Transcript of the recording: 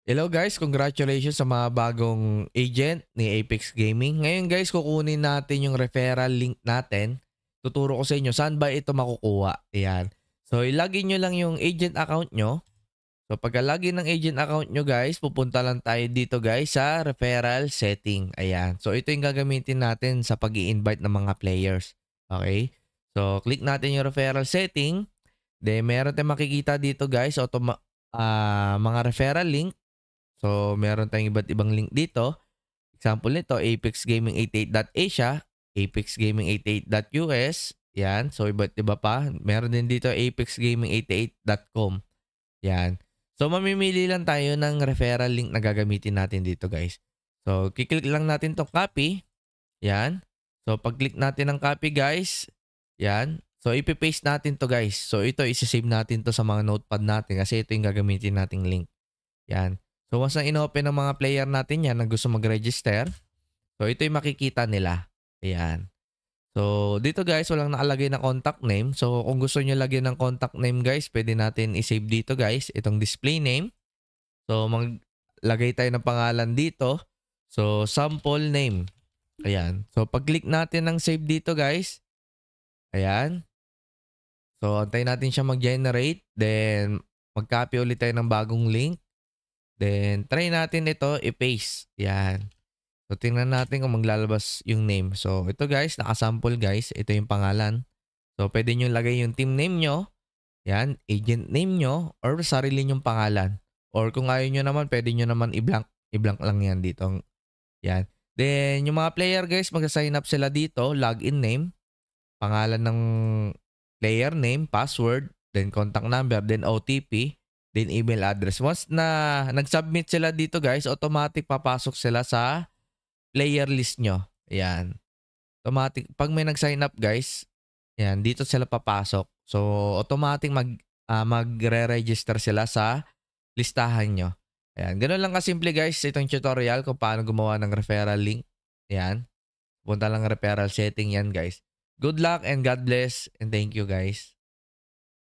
Hello guys, congratulations sa mga bagong agent ni Apex Gaming. Ngayon guys, kukunin natin yung referral link natin. Tuturo ko sa inyo saan ba ito makukuha. Ayan. So, ilagin nyo lang yung agent account nyo. So, pagka-login ng agent account nyo guys, pupunta lang tayo dito guys sa referral setting. Ayan. So, ito yung gagamitin natin sa pag invite ng mga players. Okay? So, click natin yung referral setting. Then, meron tayong makikita dito guys, mga referral link. So, meron tayong iba't ibang link dito. Example nito, apexgaming88.asia, apexgaming88.us, yan. So, iba't iba pa. Meron din dito apexgaming88.com. Yan. So, mamimili lang tayo ng referral link na gagamitin natin dito, guys. So, kiklik lang natin to copy. Yan. So, pag-click natin ng copy, guys, yan. So, ipipaste natin to, guys. So, ito, isa-save natin to sa mga notepad natin kasi ito yung gagamitin nating link. Yan. So, once na inopen ng mga player natin yan na gusto mag-register, so ito yung makikita nila. Ayan. So, dito guys, walang nakalagay na contact name. So, kung gusto nyo lagyan ng contact name guys, pwede natin i-save dito guys, itong display name. So, maglagay tayo ng pangalan dito. So, sample name. Ayan. So, pag-click natin ng save dito guys, ayan. So, antayin natin siya mag-generate. Then, mag-copy ulit tayo ng bagong link. Then, try natin ito i-paste. Yan. So, tingnan natin kung maglalabas yung name. So, ito guys, nakasample guys. Ito yung pangalan. So, pwede nyo lagay yung team name nyo. Yan. Agent name nyo. Or sarili nyong pangalan. Or kung ayaw nyo naman, pwede nyo naman i-blank. I-blank lang yan dito. Yan. Then, yung mga player guys, mag-sign up sila dito. Login name. Pangalan ng player name, password, then contact number, then OTP, then email address. Once na nag-submit sila dito guys, automatic papasok sila sa player list nyo. Ayan. Automatic. Pag may nag-sign up guys, ayan, dito sila papasok. So, automatic magre-register sila sa listahan nyo. Ayan. Ganun lang kasimple guys itong tutorial kung paano gumawa ng referral link. Ayan. Punta lang referral setting yan guys. Good luck and God bless and thank you guys.